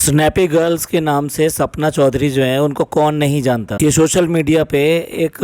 Snappy girls के नाम से सपना चौधरी जो है उनको कौन नहीं जानता। ये सोशल मीडिया पे एक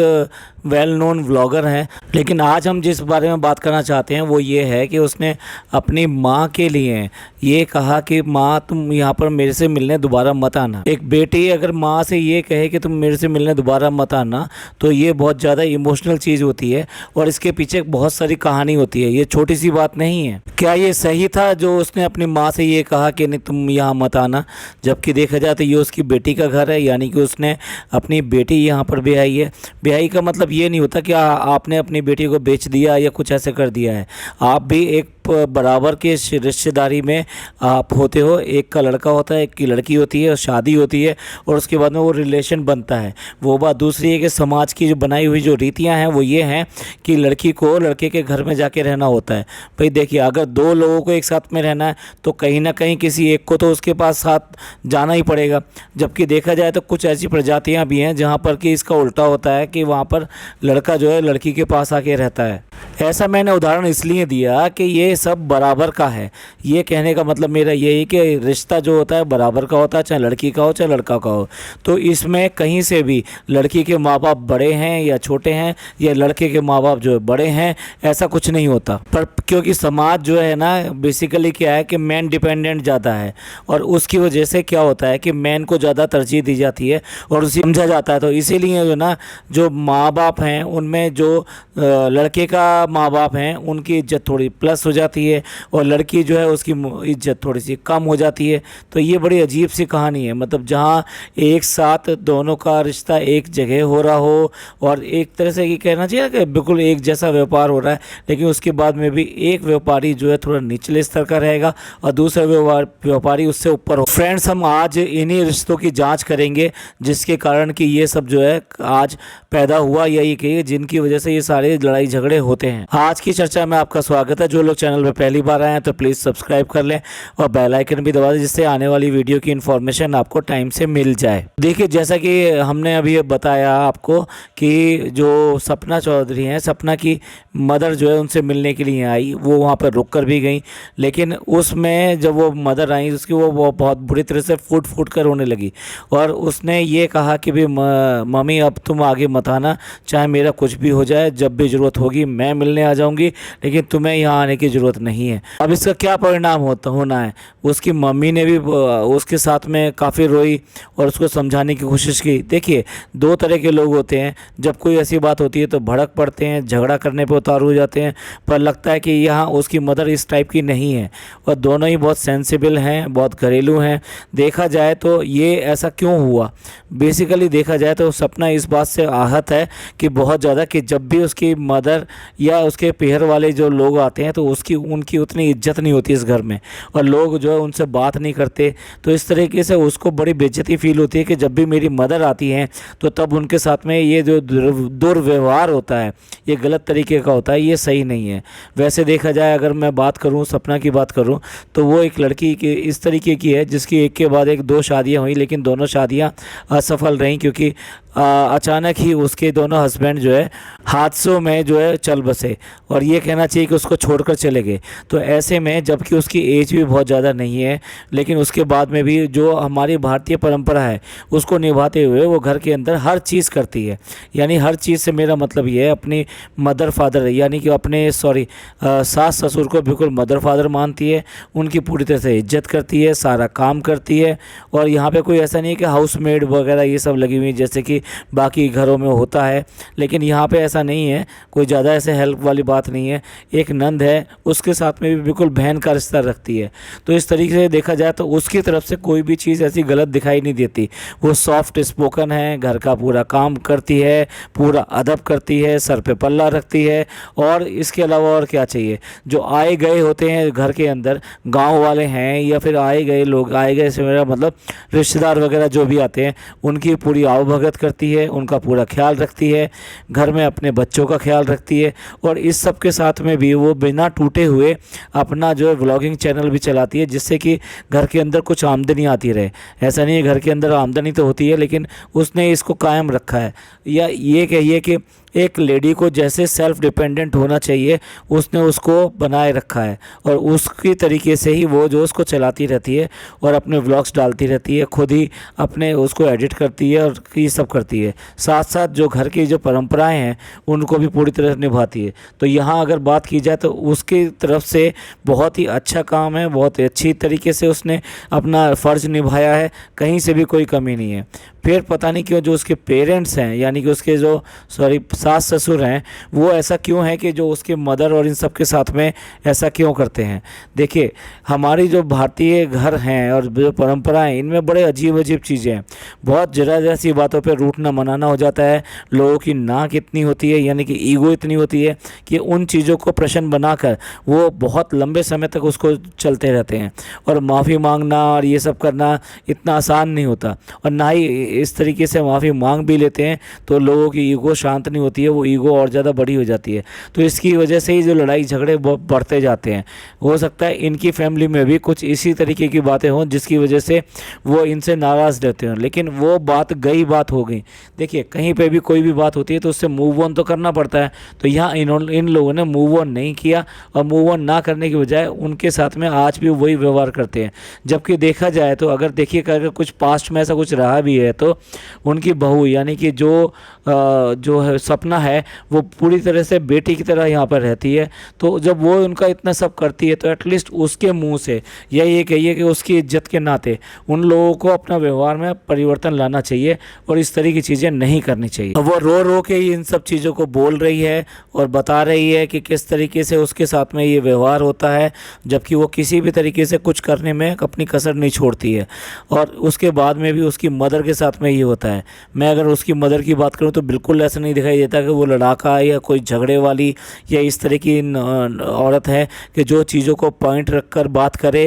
वेल नोन व्लॉगर हैं। लेकिन आज हम जिस बारे में बात करना चाहते हैं वो ये है कि उसने अपनी माँ के लिए ये कहा कि माँ तुम यहाँ पर मेरे से मिलने दोबारा मत आना। एक बेटी अगर माँ से ये कहे कि तुम मेरे से मिलने दोबारा मत आना तो ये बहुत ज़्यादा इमोशनल चीज़ होती है और इसके पीछे बहुत सारी कहानी होती है। ये छोटी सी बात नहीं है। क्या ये सही था जो उसने अपनी माँ से ये कहा कि नहीं तुम यहाँ मत आना, जबकि देखा जाए तो ये उसकी बेटी का घर है, यानी कि उसने अपनी बेटी यहाँ पर ब्याही है। ब्याही का मतलब ये नहीं होता कि आपने अपनी बेटी को बेच दिया या कुछ ऐसे कर दिया है। आप भी एक बराबर के रिश्तेदारी में आप होते हो। एक का लड़का होता है, एक की लड़की होती है और शादी होती है और उसके बाद में वो रिलेशन बनता है। वो बात दूसरी है कि समाज की जो बनाई हुई जो रीतियां हैं वो ये हैं कि लड़की को लड़के के घर में जाके रहना होता है। भाई देखिए, अगर दो लोगों को एक साथ में रहना है तो कहीं ना कहीं किसी एक को तो उसके पास साथ जाना ही पड़ेगा। जबकि देखा जाए तो कुछ ऐसी प्रजातियां भी हैं जहाँ पर कि इसका उल्टा होता है कि वहाँ पर लड़का जो है लड़की के पास आके रहता है। ऐसा मैंने उदाहरण इसलिए दिया कि ये सब बराबर का है। ये कहने का मतलब मेरा यही कि रिश्ता जो होता है बराबर का होता है, चाहे लड़की का हो चाहे लड़का का हो। तो इसमें कहीं से भी लड़की के माँ बाप बड़े हैं या छोटे हैं या लड़के के माँ बाप जो है बड़े हैं, ऐसा कुछ नहीं होता। पर क्योंकि समाज जो है ना बेसिकली क्या है कि मैन डिपेंडेंट ज़्यादा है और उसकी वजह से क्या होता है कि मैन को ज़्यादा तरजीह दी जाती है और उसे समझा जाता है। तो इसीलिए जो ना जो माँ बाप हैं उनमें जो लड़के का माँ बाप हैं उनकी इज्जत थोड़ी प्लस हो जाती है और लड़की जो है उसकी इज्जत थोड़ी सी कम हो जाती है। तो ये बड़ी अजीब सी कहानी है। मतलब जहाँ एक साथ दोनों का रिश्ता एक जगह हो रहा हो और एक तरह से ये कहना चाहिए कि बिल्कुल एक जैसा व्यापार हो रहा है, लेकिन उसके बाद में भी एक व्यापारी जो है थोड़ा निचले स्तर का रहेगा और दूसरा व्यापारी उससे ऊपर हो। फ्रेंड्स, हम आज इन्हीं रिश्तों की जाँच करेंगे जिसके कारण कि ये सब जो है आज पैदा हुआ या ये कि जिनकी वजह से ये सारे लड़ाई झगड़े होते हैं। आज की चर्चा में आपका स्वागत है। जो लोग चैनल पे पहली बार आए हैं तो प्लीज़ सब्सक्राइब कर लें और बेल आइकन भी दबा दें जिससे आने वाली वीडियो की इन्फॉर्मेशन आपको टाइम से मिल जाए। देखिए, जैसा कि हमने अभी बताया आपको कि जो सपना चौधरी हैं, सपना की मदर जो है उनसे मिलने के लिए आई, वो वहाँ पर रुक कर भी गई। लेकिन उसमें जब वो मदर आई उसकी वो बहुत बुरी तरह से फूट फूट कर रोने लगी और उसने ये कहा कि भी मम्मी अब तुम आगे मत आना, चाहे मेरा कुछ भी हो जाए, जब भी ज़रूरत होगी मैं मिलने आ जाऊंगी, लेकिन तुम्हें यहाँ आने की ज़रूरत नहीं है। अब इसका क्या परिणाम होना है, उसकी मम्मी ने भी उसके साथ में काफ़ी रोई और उसको समझाने की कोशिश की। देखिए, दो तरह के लोग होते हैं। जब कोई ऐसी बात होती है तो भड़क पड़ते हैं, झगड़ा करने पर उतारू हो जाते हैं, पर लगता है कि यहाँ उसकी मदर इस टाइप की नहीं है और दोनों ही बहुत सेंसिबल हैं, बहुत घरेलू हैं। देखा जाए तो ये ऐसा क्यों हुआ, बेसिकली देखा जाए तो सपना इस बात से आहत है कि बहुत ज़्यादा कि जब भी उसकी मदर या उसके पेहर वाले जो लोग आते हैं तो उनकी उतनी इज्जत नहीं होती इस घर में और लोग जो है उनसे बात नहीं करते। तो इस तरीके से उसको बड़ी बेइज्जती फील होती है कि जब भी मेरी मदर आती हैं तो तब उनके साथ में ये जो दुर्व्यवहार होता है ये गलत तरीके का होता है, ये सही नहीं है। वैसे देखा जाए अगर मैं बात करूँ, सपना की बात करूँ, तो वो एक लड़की की इस तरीके की है जिसकी एक के बाद एक दो शादियाँ हुई, लेकिन दोनों शादियाँ असफल रहीं क्योंकि अचानक ही उसके दोनों हस्बैंड जो है हादसों में जो है चल बसे और ये कहना चाहिए कि उसको छोड़कर चले गए। तो ऐसे में जबकि उसकी एज भी बहुत ज़्यादा नहीं है, लेकिन उसके बाद में भी जो हमारी भारतीय परंपरा है उसको निभाते हुए वो घर के अंदर हर चीज़ करती है। यानी हर चीज़ से मेरा मतलब ये है अपनी मदर फादर यानी कि अपने सास ससुर को बिल्कुल मदर फादर मानती है, उनकी पूरी तरह से इज्जत करती है, सारा काम करती है। और यहाँ पे कोई ऐसा नहीं है कि हाउस मेड वगैरह ये सब लगी हुई जैसे कि बाकी घरों में होता है, लेकिन यहाँ पे ऐसा नहीं है। कोई ज़्यादा ऐसे हेल्प वाली बात नहीं है। एक नंद है, उसके साथ में भी बिल्कुल बहन का रिश्ता रखती है। तो इस तरीके से देखा जाए तो उसकी तरफ से कोई भी चीज़ ऐसी गलत दिखाई नहीं देती। वो सॉफ्ट स्पोकन है, घर का पूरा काम करती है, पूरा अदब करती है, सर पे पल्ला रखती है और इसके अलावा और क्या चाहिए। जो आए गए होते हैं घर के अंदर, गाँव वाले हैं या फिर आए गए लोग, आए गए से मेरा मतलब रिश्तेदार वगैरह जो भी आते हैं, उनकी पूरी आवभगत करती है, उनका पूरा ख्याल रखती है, घर में अपने बच्चों का ख्याल रखती है और इस सब के साथ में भी वो बिना टूटे हुए अपना जो है व्लॉगिंग चैनल भी चलाती है जिससे कि घर के अंदर कुछ आमदनी आती रहे। ऐसा नहीं है, घर के अंदर आमदनी तो होती है लेकिन उसने इसको कायम रखा है। या ये कहिए कि एक लेडी को जैसे सेल्फ डिपेंडेंट होना चाहिए उसने उसको बनाए रखा है, और उसकी तरीके से ही वो जो उसको चलाती रहती है और अपने व्लॉग्स डालती रहती है, खुद ही अपने उसको एडिट करती है और ये सब करती है। साथ साथ जो घर की जो परंपराएं हैं उनको भी पूरी तरह निभाती है। तो यहाँ अगर बात की जाए तो उसकी तरफ से बहुत ही अच्छा काम है, बहुत ही अच्छी तरीके से उसने अपना फ़र्ज़ निभाया है, कहीं से भी कोई कमी नहीं है। फिर पता नहीं क्यों जो उसके पेरेंट्स हैं, यानी कि उसके जो सास ससुर हैं, वो ऐसा क्यों है कि जो उसके मदर और इन सब के साथ में ऐसा क्यों करते हैं। देखिए, हमारी जो भारतीय घर हैं और जो परंपराएं, इनमें बड़े अजीब अजीब चीज़ें हैं। बहुत ज़रा ज़रा सी बातों पे रूठना मनाना हो जाता है। लोगों की नाक इतनी होती है, यानी कि ईगो इतनी होती है कि उन चीज़ों को प्रश्न बनाकर वो बहुत लंबे समय तक उसको चलते रहते हैं। और माफ़ी मांगना और ये सब करना इतना आसान नहीं होता, और ना ही इस तरीके से माफ़ी मांग भी लेते हैं तो लोगों की ईगो शांत नहीं होती है, वो ईगो और ज़्यादा बड़ी हो जाती है। तो इसकी वजह से ही जो लड़ाई झगड़े बढ़ते जाते हैं। हो सकता है इनकी फैमिली में भी कुछ इसी तरीके की बातें हों जिसकी वजह से वो इनसे नाराज़ रहते हैं, लेकिन वो बात गई बात हो गई। देखिए, कहीं पे भी कोई भी बात होती है तो उससे मूव ऑन तो करना पड़ता है। तो यहाँ इन लोगों ने मूव ऑन नहीं किया, और मूव ऑन ना करने की बजाय उनके साथ में आज भी वही व्यवहार करते हैं। जबकि देखा जाए तो अगर देखिए अगर कुछ पास्ट में ऐसा कुछ रहा भी है तो उनकी बहू, यानी कि जो है सपना है, वो पूरी तरह से बेटी की तरह यहाँ पर रहती है। तो जब वो उनका इतना सब करती है तो एटलीस्ट उसके मुंह से या ये कहिए कि उसकी इज्जत के नाते उन लोगों को अपना व्यवहार में परिवर्तन लाना चाहिए और इस तरह की चीज़ें नहीं करनी चाहिए। वो रो रो के ही इन सब चीज़ों को बोल रही है और बता रही है कि किस तरीके से उसके साथ में ये व्यवहार होता है, जबकि वो किसी भी तरीके से कुछ करने में अपनी कसर नहीं छोड़ती है। और उसके बाद में भी उसकी मदर के साथ में ये होता है। मैं अगर उसकी मदर की बात करूं तो बिल्कुल ऐसा नहीं दिखाई देता कि वो लड़ाका या कोई झगड़े वाली या इस तरह की औरत है कि जो चीज़ों को पॉइंट रखकर बात करे।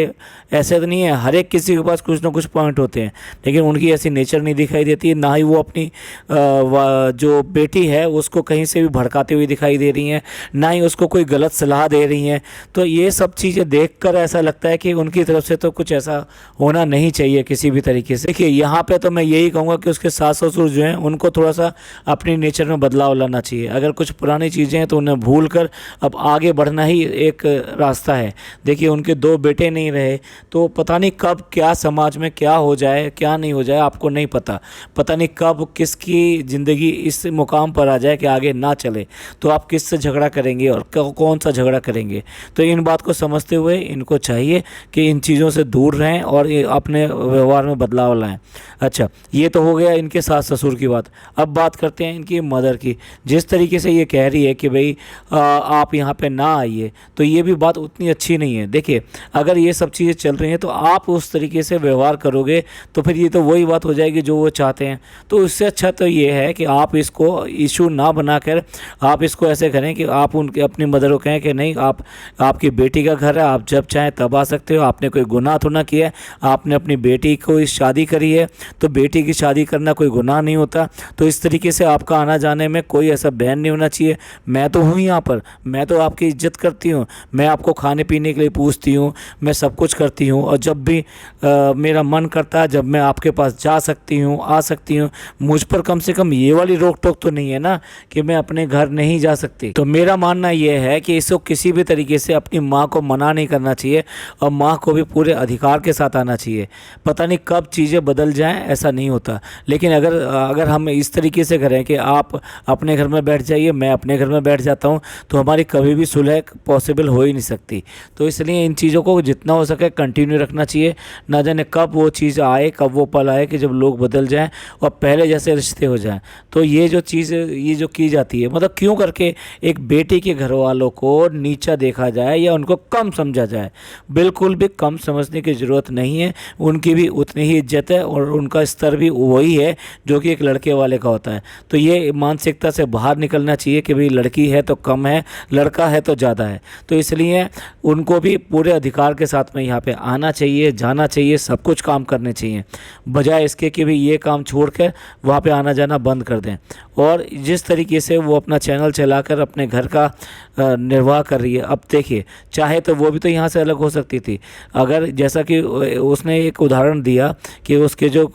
ऐसे तो नहीं है, हर एक किसी के पास कुछ ना कुछ पॉइंट होते हैं, लेकिन उनकी ऐसी नेचर नहीं दिखाई देती। ना ही वो अपनी जो बेटी है उसको कहीं से भी भड़काते हुए दिखाई दे रही हैं, ना ही उसको कोई गलत सलाह दे रही हैं। तो ये सब चीज़ें देखकर ऐसा लगता है कि उनकी तरफ से तो कुछ ऐसा होना नहीं चाहिए किसी भी तरीके से। देखिए, यहाँ पे तो मैं यही कहूँगा कि उसके सास ससुर जो हैं उनको थोड़ा सा अपनी नेचर में बदलाव लाना चाहिए। अगर कुछ पुरानी चीज़ें हैं तो उन्हें भूल कर अब आगे बढ़ना ही एक रास्ता है। देखिए, उनके 2 बेटे नहीं रहे तो पता नहीं कब क्या समाज में क्या हो जाए क्या नहीं हो जाए, आपको नहीं पता। पता नहीं कब किसकी ज़िंदगी इस मुकाम पर आ जाए कि आगे ना चले, तो आप किससे झगड़ा करेंगे और कौन सा झगड़ा करेंगे। तो इन बात को समझते हुए इनको चाहिए कि इन चीज़ों से दूर रहें और अपने व्यवहार में बदलाव लाएं। अच्छा, ये तो हो गया इनके सास ससुर की बात। अब बात करते हैं इनकी मदर की। जिस तरीके से ये कह रही है कि भाई आप यहाँ पे ना आइए, तो ये भी बात उतनी अच्छी नहीं है। देखिए, अगर ये सब चीज़ें चल रही हैं तो आप उस तरीके से व्यवहार करोगे तो फिर ये तो वही बात हो जाएगी जो वो चाहते हैं। तो इससे अच्छा तो ये है कि आप इसको इशू ना बनाकर आप इसको ऐसे करें कि आप उनके अपनी मदर को कहें कि नहीं, आपकी बेटी का घर है, आप जब चाहें तब आ सकते हो, आपने कोई गुनाह तो ना किया है, आपने अपनी बेटी को शादी करी है तो बेटी की शादी करना कोई गुनाह नहीं होता। तो इस तरीके से आपका आना जाने में कोई ऐसा बैन नहीं होना चाहिए। मैं तो हूँ यहाँ पर, मैं तो आपकी इज्जत करती हूँ, मैं आपको खाने पीने के लिए पूछती हूँ, मैं सब कुछ करती हूँ, और जब भी मेरा मन करता है जब मैं आपके पास जा सकती हूँ आ सकती हूँ। मुझ पर कम से कम ये वाली रोक टोक तो नहीं है ना कि मैं अपने घर नहीं जा सकती। तो मेरा मानना यह है कि इसको किसी भी तरीके से अपनी माँ को मना नहीं करना चाहिए और माँ को भी पूरे अधिकार के साथ आना चाहिए। पता नहीं कब चीज़ें बदल जाएं, ऐसा नहीं होता। लेकिन अगर हम इस तरीके से करें कि आप अपने घर में बैठ जाइए, मैं अपने घर में बैठ जाता हूँ, तो हमारी कभी भी सुलह पॉसिबल हो ही नहीं सकती। तो इसलिए इन चीज़ों को जितना हो सके कंटिन्यू रखना चाहिए। ना जाने कब वो चीज़ आए, कब वो पल आए कि जब लोग बदल जाएं और पहले जैसे रिश्ते हो जाएं। तो ये जो चीज़ ये जो की जाती है, मतलब क्यों करके एक बेटी के घर वालों को नीचा देखा जाए या उनको कम समझा जाए। बिल्कुल भी कम समझने की ज़रूरत नहीं है, उनकी भी उतनी ही इज्जत है और उनका स्तर भी वही है जो कि एक लड़के वाले का होता है। तो ये मानसिकता से बाहर निकलना चाहिए कि भाई लड़की है तो कम है, लड़का है तो ज़्यादा है। तो इसलिए उनको भी पूरे अधिकार के साथ में यहाँ पे आना चाहिए, जाना चाहिए, सब कुछ काम करने चाहिए, बजाय इसके कि भी ये काम छोड़ कर वहाँ पे आना जाना बंद कर दें। और जिस तरीके से वो अपना चैनल चलाकर अपने घर का निर्वाह कर रही है, अब देखिए, चाहे तो वो भी तो यहाँ से अलग हो सकती थी। अगर जैसा कि उसने एक उदाहरण दिया कि उसके जो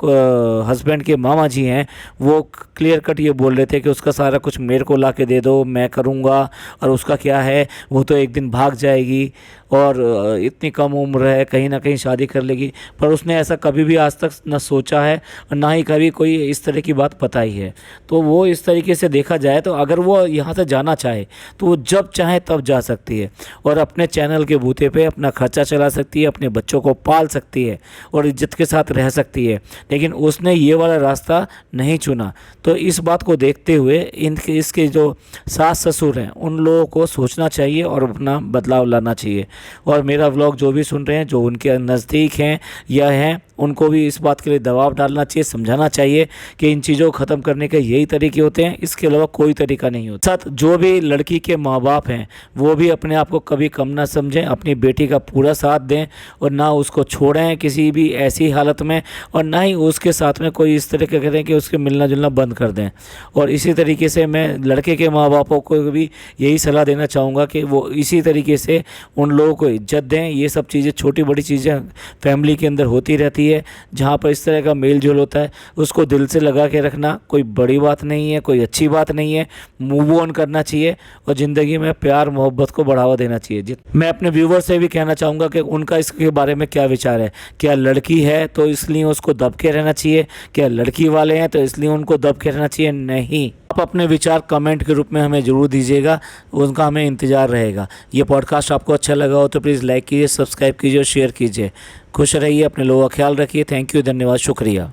हस्बैंड के मामा जी हैं वो क्लियर कट ये बोल रहे थे कि उसका सारा कुछ मेरे को ला के दे दो, मैं करूँगा, और उसका क्या है, वो तो एक दिन भाग जाएगी और इतनी कम उम्र है, कहीं ना कहीं शादी कर लेगी। पर उसने ऐसा कभी भी आज तक न सोचा है और ना ही कभी कोई इस तरह की बात बताई है। तो वो इस तरीके से देखा जाए तो अगर वो यहाँ से जाना चाहे तो वो जब चाहे तब जा सकती है और अपने चैनल के बूते पे अपना खर्चा चला सकती है, अपने बच्चों को पाल सकती है और इज्जत के साथ रह सकती है। लेकिन उसने ये वाला रास्ता नहीं चुना। तो इस बात को देखते हुए इसके जो सास ससुर हैं उन लोगों को सोचना चाहिए और अपना बदलाव लाना चाहिए। और मेरा व्लॉग जो भी सुन रहे हैं, जो उनके नज़दीक हैं या हैं, उनको भी इस बात के लिए दबाव डालना चाहिए, समझाना चाहिए कि इन चीज़ों को ख़त्म करने के यही तरीके होते हैं, इसके अलावा कोई तरीका नहीं होता। साथ जो भी लड़की के माँ बाप हैं वो भी अपने आप को कभी कम ना समझें, अपनी बेटी का पूरा साथ दें और ना उसको छोड़ें किसी भी ऐसी हालत में, और ना ही उसके साथ में कोई इस तरह का करें कि उसके मिलना जुलना बंद कर दें। और इसी तरीके से मैं लड़के के माँ बापों को भी यही सलाह देना चाहूँगा कि वो इसी तरीके से उन लोगों को इज्जत दें। ये सब चीज़ें, छोटी बड़ी चीज़ें फैमिली के अंदर होती रहती है, जहाँ पर इस तरह का मेल जोल होता है उसको दिल से लगा के रखना कोई बड़ी बात नहीं है, कोई अच्छी बात नहीं है। मूव ऑन करना चाहिए और ज़िंदगी में प्यार मोहब्बत को बढ़ावा देना चाहिए। मैं अपने व्यूवर से भी कहना चाहूँगा कि उनका इसके बारे में क्या विचार है। क्या लड़की है तो इसलिए उसको दब के रहना चाहिए? क्या लड़की वाले हैं तो इसलिए उनको दब के रहना चाहिए? नहीं। आप अपने विचार कमेंट के रूप में हमें ज़रूर दीजिएगा, उनका हमें इंतज़ार रहेगा। ये पॉडकास्ट आपको अच्छा लगा हो तो प्लीज़ लाइक कीजिए, सब्सक्राइब कीजिए और शेयर कीजिए। खुश रहिए, अपने लोगों का ख्याल रखिए। थैंक यू, धन्यवाद, शुक्रिया।